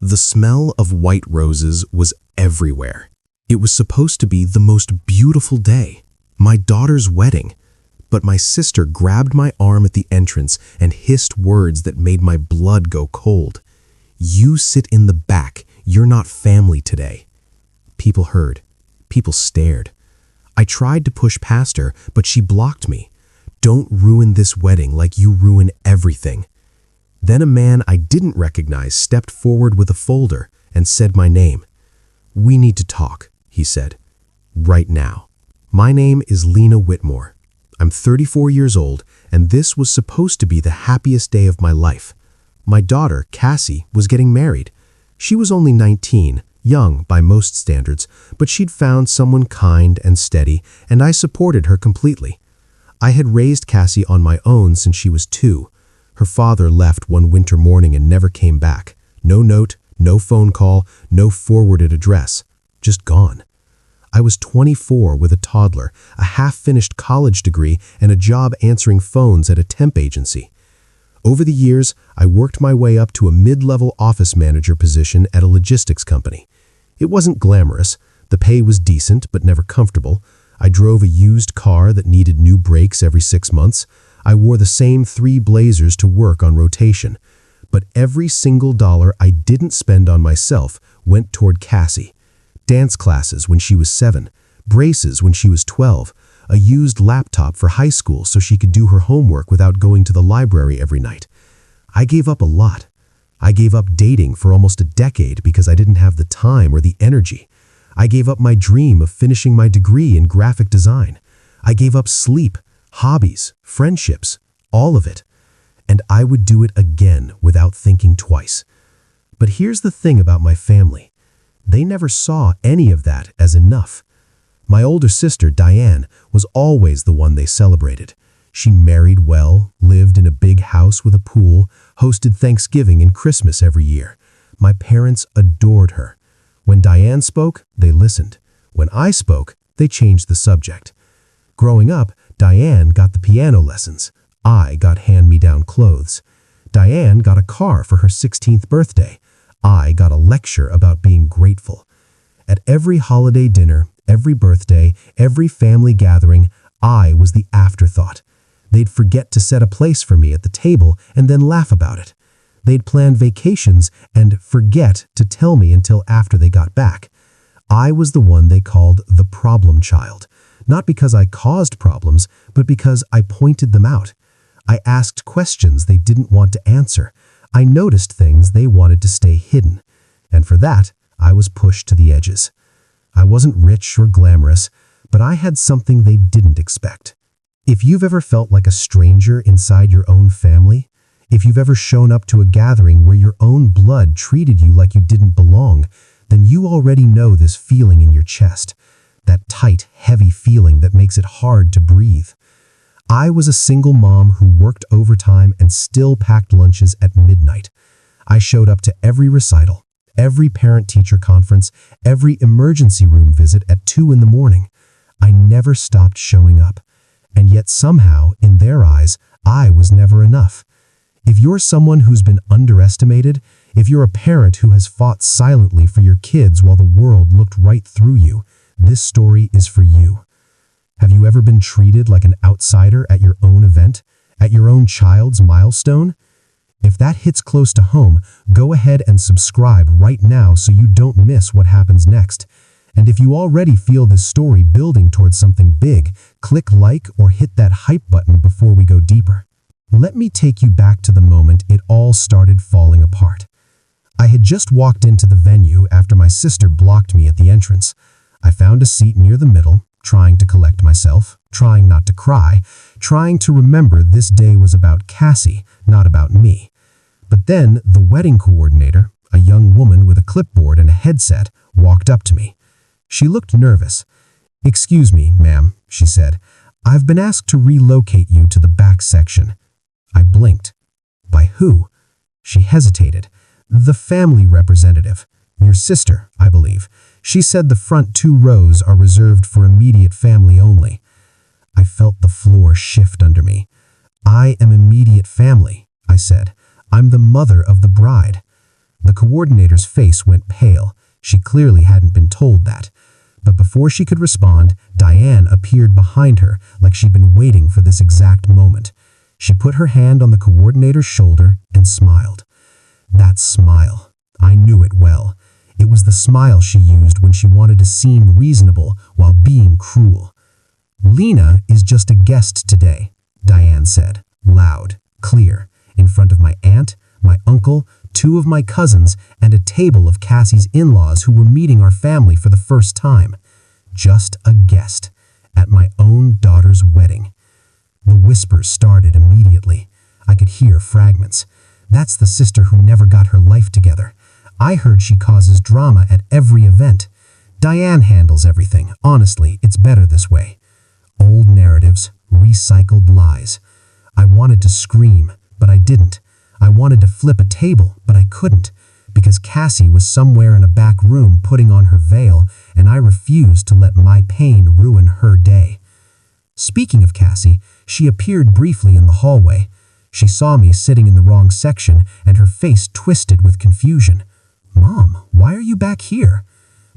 The smell of white roses was everywhere. It was supposed to be the most beautiful day, my daughter's wedding. But my sister grabbed my arm at the entrance and hissed words that made my blood go cold. "You sit in the back. You're not family today." People heard. People stared. I tried to push past her, but she blocked me. "Don't ruin this wedding like you ruin everything." Then a man I didn't recognize stepped forward with a folder and said my name. "We need to talk," he said. "Right now. My name is Lena Whitmore. I'm 34 years old, and this was supposed to be the happiest day of my life. My daughter, Cassie, was getting married. She was only 19, young by most standards, but she'd found someone kind and steady, and I supported her completely. I had raised Cassie on my own since she was 2. Her father left one winter morning and never came back. No note, no phone call, no forwarded address. Just gone. I was 24 with a toddler, a half-finished college degree, and a job answering phones at a temp agency. Over the years, I worked my way up to a mid-level office manager position at a logistics company. It wasn't glamorous. The pay was decent, but never comfortable. I drove a used car that needed new brakes every 6 months. I wore the same 3 blazers to work on rotation. But every single dollar I didn't spend on myself went toward Cassie. Dance classes when she was 7, braces when she was 12, a used laptop for high school so she could do her homework without going to the library every night. I gave up a lot. I gave up dating for almost a decade because I didn't have the time or the energy. I gave up my dream of finishing my degree in graphic design. I gave up sleep, hobbies, friendships, all of it. And I would do it again without thinking twice. But here's the thing about my family. They never saw any of that as enough. My older sister, Diane, was always the one they celebrated. She married well, lived in a big house with a pool, hosted Thanksgiving and Christmas every year. My parents adored her. When Diane spoke, they listened. When I spoke, they changed the subject. Growing up, Diane got the piano lessons. I got hand-me-down clothes. Diane got a car for her 16th birthday. I got a lecture about being grateful. At every holiday dinner, every birthday, every family gathering, I was the afterthought. They'd forget to set a place for me at the table and then laugh about it. They'd plan vacations and forget to tell me until after they got back. I was the one they called the problem child, not because I caused problems, but because I pointed them out. I asked questions they didn't want to answer. I noticed things they wanted to stay hidden. And for that, I was pushed to the edges. I wasn't rich or glamorous, but I had something they didn't expect. If you've ever felt like a stranger inside your own family, if you've ever shown up to a gathering where your own blood treated you like you didn't belong, then you already know this feeling in your chest, that tight, heavy feeling that makes it hard to breathe. I was a single mom who worked overtime and still packed lunches at midnight. I showed up to every recital, every parent-teacher conference, every emergency room visit at 2 in the morning. I never stopped showing up. And yet somehow, in their eyes, I was never enough. If you're someone who's been underestimated, if you're a parent who has fought silently for your kids while the world looked right through you, this story is for you. Have you ever been treated like an outsider at your own event, at your own child's milestone? If that hits close to home, go ahead and subscribe right now so you don't miss what happens next. And if you already feel this story building towards something big, click like or hit that hype button before we go deeper. Let me take you back to the moment it all started falling apart. I had just walked into the venue after my sister blocked me at the entrance. I found a seat near the middle, trying to collect myself, trying not to cry, trying to remember this day was about Cassie, not about me. But then the wedding coordinator, a young woman with a clipboard and a headset, walked up to me. She looked nervous. "Excuse me, ma'am," she said. "I've been asked to relocate you to the back section." I blinked. "By who?" She hesitated. "The family representative. Your sister, I believe. She said the front 2 rows are reserved for immediate family only." I felt the floor shift under me. "I am immediate family," I said. "I'm the mother of the bride." The coordinator's face went pale. She clearly hadn't been told that. But before she could respond, Diane appeared behind her like she'd been waiting for this exact moment. She put her hand on the coordinator's shoulder and smiled. That smile. I knew it well. It was the smile she used when she wanted to seem reasonable while being cruel. "Lena is just a guest today," Diane said, loud, clear, in front of my aunt, my uncle, 2 of my cousins, and a table of Cassie's in-laws who were meeting our family for the first time. Just a guest at my own daughter's wedding. The whispers started immediately. I could hear fragments. "That's the sister who never got her life together. I heard she causes drama at every event. Diane handles everything. Honestly, it's better this way." Old narratives, recycled lies. I wanted to scream, but I didn't. I wanted to flip a table, but I couldn't, because Cassie was somewhere in a back room putting on her veil, and I refused to let my pain ruin her day. Speaking of Cassie, she appeared briefly in the hallway. She saw me sitting in the wrong section, and her face twisted with confusion. "Mom, why are you back here?"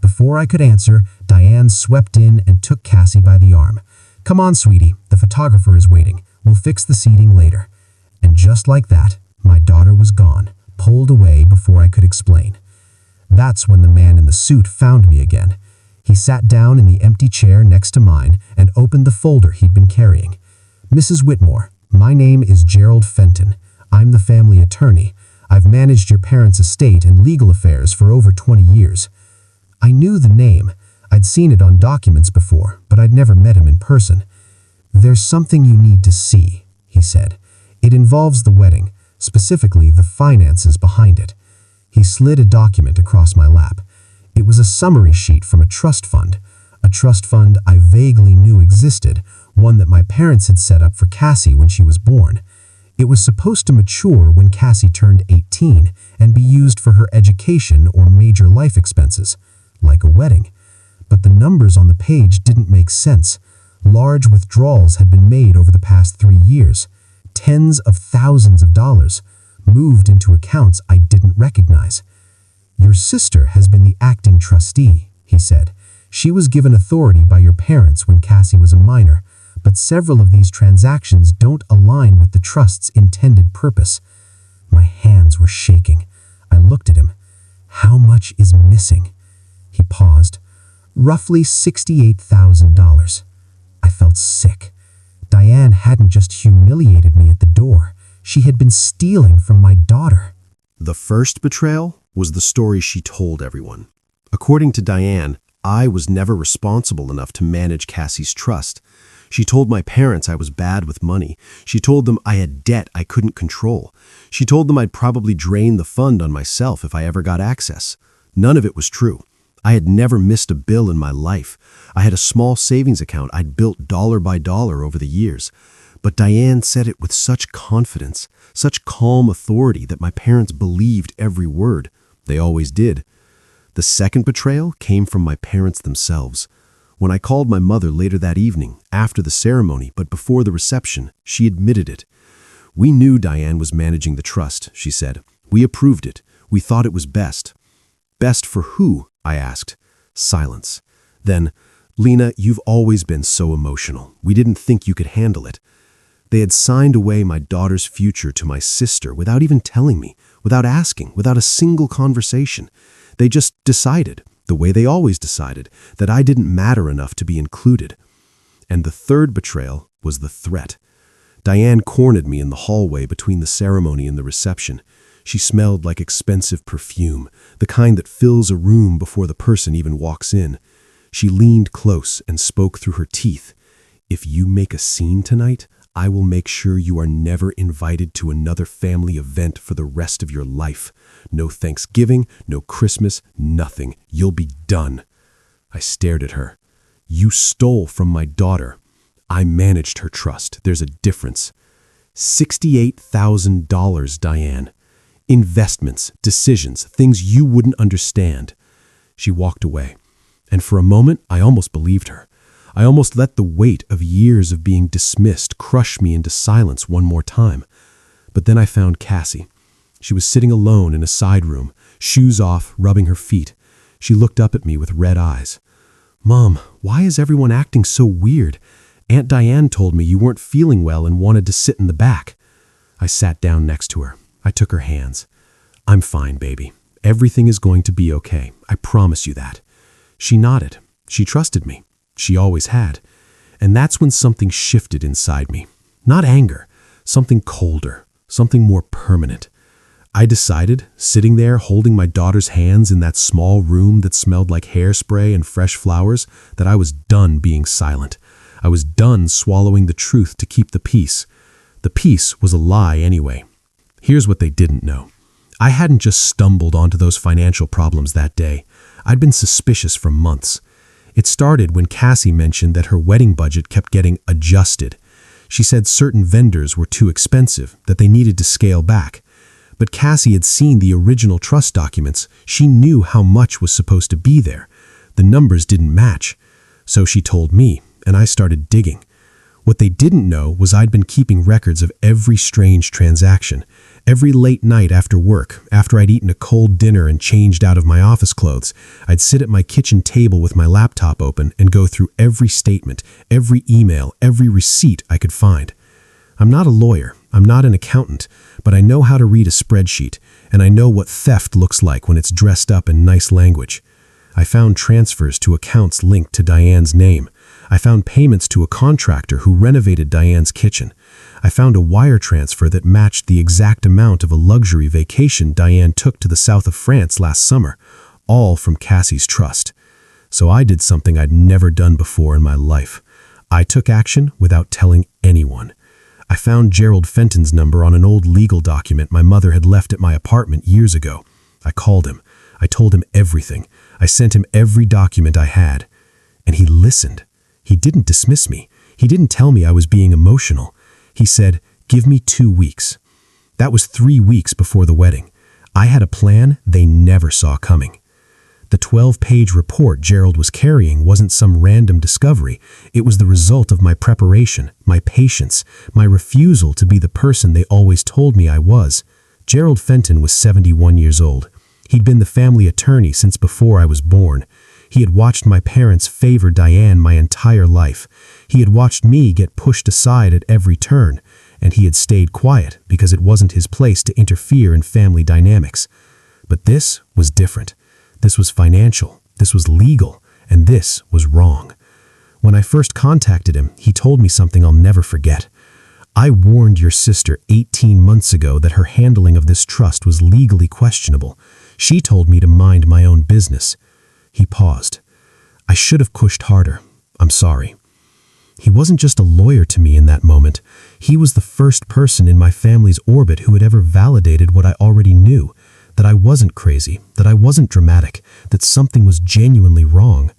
Before I could answer, Diane swept in and took Cassie by the arm. "Come on, sweetie, the photographer is waiting. We'll fix the seating later." And just like that, my daughter was gone, pulled away before I could explain. That's when the man in the suit found me again. He sat down in the empty chair next to mine and opened the folder he'd been carrying. "Mrs. Whitmore, my name is Gerald Fenton. I'm the family attorney. I've managed your parents' estate and legal affairs for over 20 years. I knew the name. I'd seen it on documents before, but I'd never met him in person. There's something you need to see," he said. "It involves the wedding, specifically the finances behind it." He slid a document across my lap. It was a summary sheet from a trust fund I vaguely knew existed, one that my parents had set up for Cassie when she was born. It was supposed to mature when Cassie turned 18 and be used for her education or major life expenses, like a wedding. But the numbers on the page didn't make sense. Large withdrawals had been made over the past 3 years. Tens of thousands of dollars moved into accounts I didn't recognize. "Your sister has been the acting trustee," he said. "She was given authority by your parents when Cassie was a minor, but several of these transactions don't align with the trust's intended purpose." My hands were shaking. I looked at him. "How much is missing?" He paused. "Roughly $68,000. I felt sick. Diane hadn't just humiliated me at the door. She had been stealing from my daughter. The first betrayal was the story she told everyone. According to Diane, I was never responsible enough to manage Cassie's trust. She told my parents I was bad with money. She told them I had debt I couldn't control. She told them I'd probably drain the fund on myself if I ever got access. None of it was true. I had never missed a bill in my life. I had a small savings account I'd built dollar by dollar over the years. But Diane said it with such confidence, such calm authority that my parents believed every word. They always did. The second betrayal came from my parents themselves. When I called my mother later that evening, after the ceremony but before the reception, she admitted it. "We knew Diane was managing the trust," she said. "We approved it. We thought it was best." "Best for who?" I asked. Silence. Then, "Lena, you've always been so emotional. We didn't think you could handle it." They had signed away my daughter's future to my sister without even telling me, without asking, without a single conversation. They just decided, the way they always decided, that I didn't matter enough to be included. And the third betrayal was the threat. Diane cornered me in the hallway between the ceremony and the reception. She smelled like expensive perfume, the kind that fills a room before the person even walks in. She leaned close and spoke through her teeth. "If you make a scene tonight, I will make sure you are never invited to another family event for the rest of your life. No Thanksgiving, no Christmas, nothing. You'll be done." I stared at her. "You stole from my daughter. I managed her trust. There's a difference." $68,000, Diane. Investments, decisions, things you wouldn't understand. She walked away, and for a moment I almost believed her. I almost let the weight of years of being dismissed crush me into silence one more time. But then I found Cassie. She was sitting alone in a side room, shoes off, rubbing her feet. She looked up at me with red eyes. "Mom, why is everyone acting so weird? Aunt Diane told me you weren't feeling well and wanted to sit in the back." I sat down next to her. I took her hands. "I'm fine, baby. Everything is going to be okay. I promise you that." She nodded. She trusted me. She always had. And that's when something shifted inside me. Not anger, something colder, something more permanent. I decided, sitting there holding my daughter's hands in that small room that smelled like hairspray and fresh flowers, that I was done being silent. I was done swallowing the truth to keep the peace. The peace was a lie anyway. Here's what they didn't know. I hadn't just stumbled onto those financial problems that day. I'd been suspicious for months. It started when Cassie mentioned that her wedding budget kept getting adjusted. She said certain vendors were too expensive, that they needed to scale back. But Cassie had seen the original trust documents. She knew how much was supposed to be there. The numbers didn't match. So she told me, and I started digging. What they didn't know was I'd been keeping records of every strange transaction. Every late night after work, after I'd eaten a cold dinner and changed out of my office clothes, I'd sit at my kitchen table with my laptop open and go through every statement, every email, every receipt I could find. I'm not a lawyer, I'm not an accountant, but I know how to read a spreadsheet, and I know what theft looks like when it's dressed up in nice language. I found transfers to accounts linked to Diane's name. I found payments to a contractor who renovated Diane's kitchen. I found a wire transfer that matched the exact amount of a luxury vacation Diane took to the south of France last summer, all from Cassie's trust. So I did something I'd never done before in my life. I took action without telling anyone. I found Gerald Fenton's number on an old legal document my mother had left at my apartment years ago. I called him. I told him everything. I sent him every document I had. And he listened. He didn't dismiss me. He didn't tell me I was being emotional. He said, "Give me 2 weeks." That was 3 weeks before the wedding. I had a plan they never saw coming. The 12-page report Gerald was carrying wasn't some random discovery. It was the result of my preparation, my patience, my refusal to be the person they always told me I was. Gerald Fenton was 71 years old. He'd been the family attorney since before I was born. He had watched my parents favor Diane my entire life. He had watched me get pushed aside at every turn, and he had stayed quiet because it wasn't his place to interfere in family dynamics. But this was different. This was financial, this was legal, and this was wrong. When I first contacted him, he told me something I'll never forget. "I warned your sister 18 months ago that her handling of this trust was legally questionable. She told me to mind my own business." He paused. "I should have pushed harder. I'm sorry." He wasn't just a lawyer to me in that moment. He was the first person in my family's orbit who had ever validated what I already knew, that I wasn't crazy, that I wasn't dramatic, that something was genuinely wrong.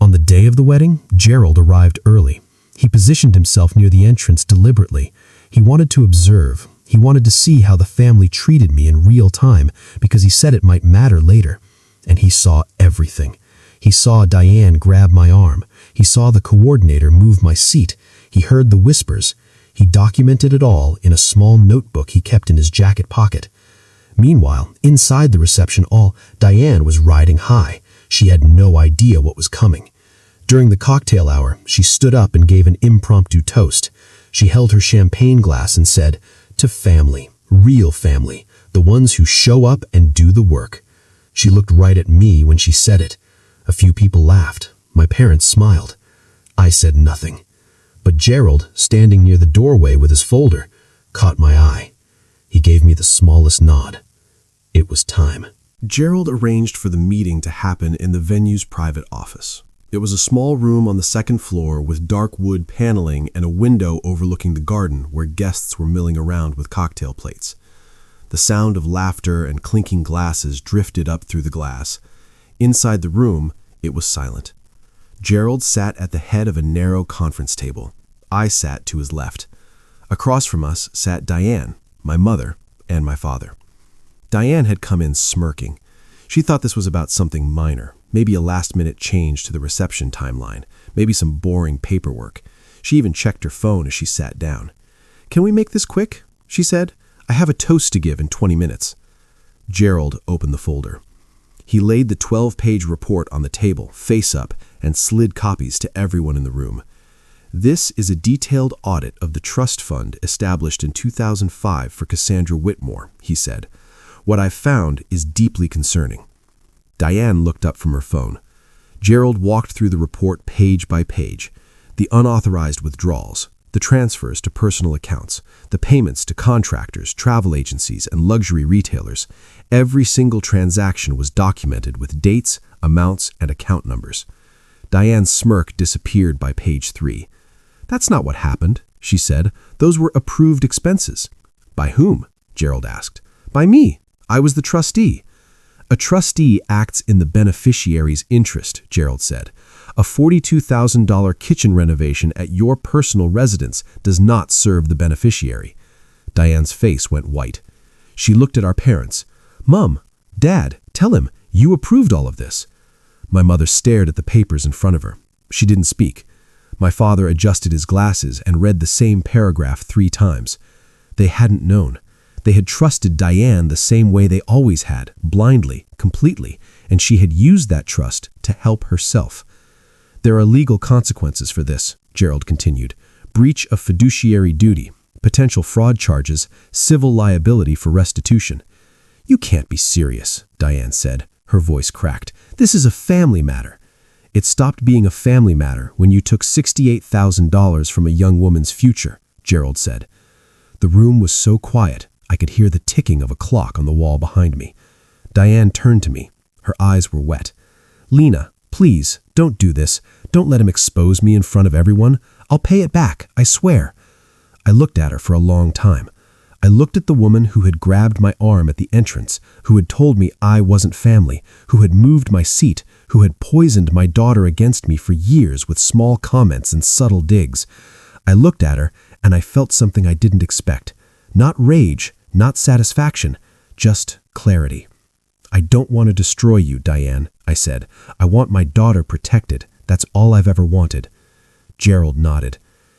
On the day of the wedding, Gerald arrived early. He positioned himself near the entrance deliberately. He wanted to observe. He wanted to see how the family treated me in real time because he said it might matter later. And he saw everything. He saw Diane grab my arm. He saw the coordinator move my seat. He heard the whispers. He documented it all in a small notebook he kept in his jacket pocket. Meanwhile, inside the reception hall, Diane was riding high. She had no idea what was coming. During the cocktail hour, she stood up and gave an impromptu toast. She held her champagne glass and said, "To family, real family, the ones who show up and do the work." She looked right at me when she said it. A few people laughed. My parents smiled. I said nothing. But Gerald, standing near the doorway with his folder, caught my eye. He gave me the smallest nod. It was time. Gerald arranged for the meeting to happen in the venue's private office. It was a small room on the second floor with dark wood paneling and a window overlooking the garden where guests were milling around with cocktail plates. The sound of laughter and clinking glasses drifted up through the glass. Inside the room, it was silent. Gerald sat at the head of a narrow conference table. I sat to his left. Across from us sat Diane, my mother, and my father. Diane had come in smirking. She thought this was about something minor, maybe a last-minute change to the reception timeline, maybe some boring paperwork. She even checked her phone as she sat down. "Can we make this quick?" she said. "I have a toast to give in 20 minutes. Gerald opened the folder. He laid the 12-page report on the table, face up, and slid copies to everyone in the room. This is a detailed audit of the trust fund established in 2005 for Cassandra Whitmore, he said. What I've found is deeply concerning. Diane looked up from her phone. Gerald walked through the report page by page. The unauthorized withdrawals, the transfers to personal accounts, the payments to contractors, travel agencies, and luxury retailers. Every single transaction was documented with dates, amounts, and account numbers. Diane's smirk disappeared by page 3. "That's not what happened," she said. "Those were approved expenses." "By whom?" Gerald asked. "By me. I was the trustee." "A trustee acts in the beneficiary's interest," Gerald said. "A $42,000 kitchen renovation at your personal residence does not serve the beneficiary." Diane's face went white. She looked at our parents. "Mom, Dad, tell him, you approved all of this." My mother stared at the papers in front of her. She didn't speak. My father adjusted his glasses and read the same paragraph 3 times. They hadn't known. They had trusted Diane the same way they always had, blindly, completely, and she had used that trust to help herself. "There are legal consequences for this," Gerald continued. "Breach of fiduciary duty, potential fraud charges, civil liability for restitution." "You can't be serious," Diane said. Her voice cracked. "This is a family matter." "It stopped being a family matter when you took $68,000 from a young woman's future," Gerald said. The room was so quiet, I could hear the ticking of a clock on the wall behind me. Diane turned to me. Her eyes were wet. "Lena, please, don't do this. Don't let him expose me in front of everyone. I'll pay it back, I swear." I looked at her for a long time. I looked at the woman who had grabbed my arm at the entrance, who had told me I wasn't family, who had moved my seat, who had poisoned my daughter against me for years with small comments and subtle digs. I looked at her, and I felt something I didn't expect. Not rage, not satisfaction, just clarity. "I don't want to destroy you, Diane," I said. "I want my daughter protected. That's all I've ever wanted." Gerald nodded.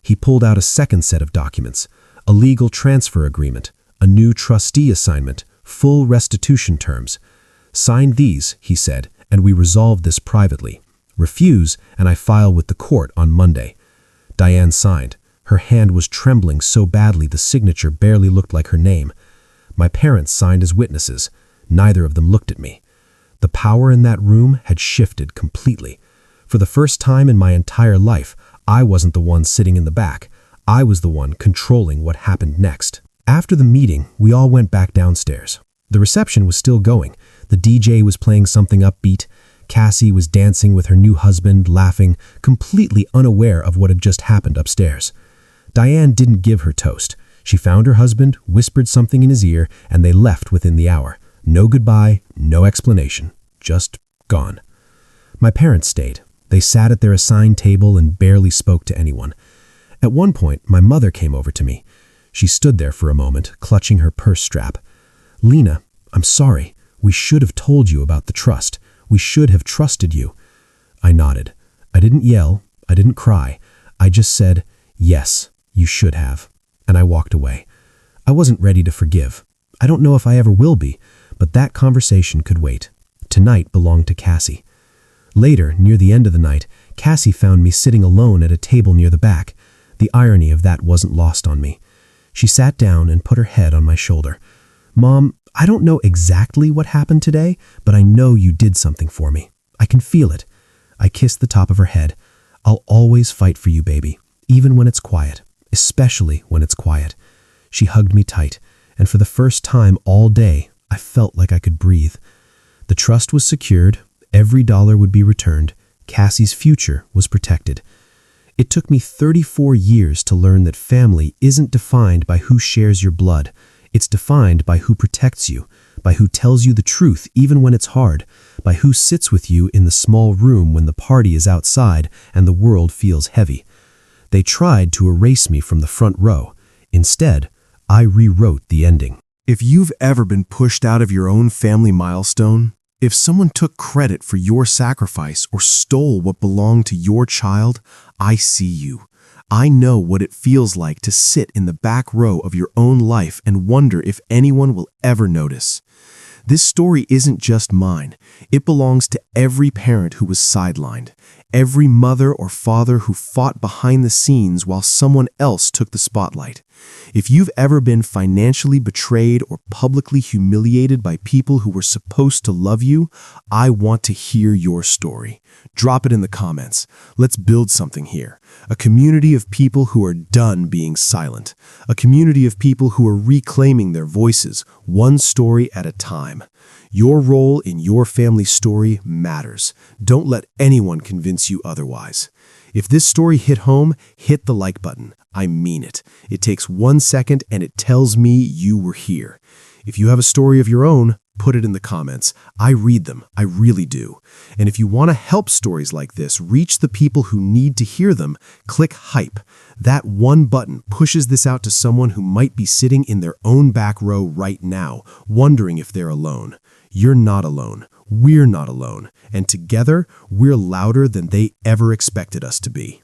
He pulled out a second set of documents, a legal transfer agreement, a new trustee assignment, full restitution terms. "Sign these," he said, "and we resolve this privately. Refuse, and I file with the court on Monday." Diane signed. Her hand was trembling so badly the signature barely looked like her name. My parents signed as witnesses. Neither of them looked at me. The power in that room had shifted completely. For the first time in my entire life, I wasn't the one sitting in the back. I was the one controlling what happened next. After the meeting, we all went back downstairs. The reception was still going. The DJ was playing something upbeat. Cassie was dancing with her new husband, laughing, completely unaware of what had just happened upstairs. Diane didn't give her toast. She found her husband, whispered something in his ear, and they left within the hour. No goodbye, no explanation. Just gone. My parents stayed. They sat at their assigned table and barely spoke to anyone. At one point, my mother came over to me. She stood there for a moment, clutching her purse strap. "Lena, I'm sorry. We should have told you about the trust. We should have trusted you." I nodded. I didn't yell. I didn't cry. I just said, "Yes, you should have." And I walked away. I wasn't ready to forgive. I don't know if I ever will be, but that conversation could wait. Tonight belonged to Cassie. Later, near the end of the night, Cassie found me sitting alone at a table near the back. The irony of that wasn't lost on me. She sat down and put her head on my shoulder. "Mom, I don't know exactly what happened today, but I know you did something for me. I can feel it." I kissed the top of her head. "I'll always fight for you, baby, even when it's quiet, especially when it's quiet." She hugged me tight, and for the first time all day, I felt like I could breathe. The trust was secured. Every dollar would be returned. Cassie's future was protected. It took me 34 years to learn that family isn't defined by who shares your blood. It's defined by who protects you, by who tells you the truth even when it's hard, by who sits with you in the small room when the party is outside and the world feels heavy. They tried to erase me from the front row. Instead, I rewrote the ending. If you've ever been pushed out of your own family milestone, if someone took credit for your sacrifice or stole what belonged to your child, I see you. I know what it feels like to sit in the back row of your own life and wonder if anyone will ever notice. This story isn't just mine. It belongs to every parent who was sidelined, every mother or father who fought behind the scenes while someone else took the spotlight. If you've ever been financially betrayed or publicly humiliated by people who were supposed to love you, I want to hear your story. Drop it in the comments. Let's build something here. A community of people who are done being silent. A community of people who are reclaiming their voices, one story at a time. Your role in your family's story matters. Don't let anyone convince you otherwise. If this story hit home, hit the like button. I mean it. It takes 1 second and it tells me you were here. If you have a story of your own, put it in the comments. I read them. I really do. And if you want to help stories like this reach the people who need to hear them, click Hype. That one button pushes this out to someone who might be sitting in their own back row right now, wondering if they're alone. You're not alone. We're not alone. And together, we're louder than they ever expected us to be.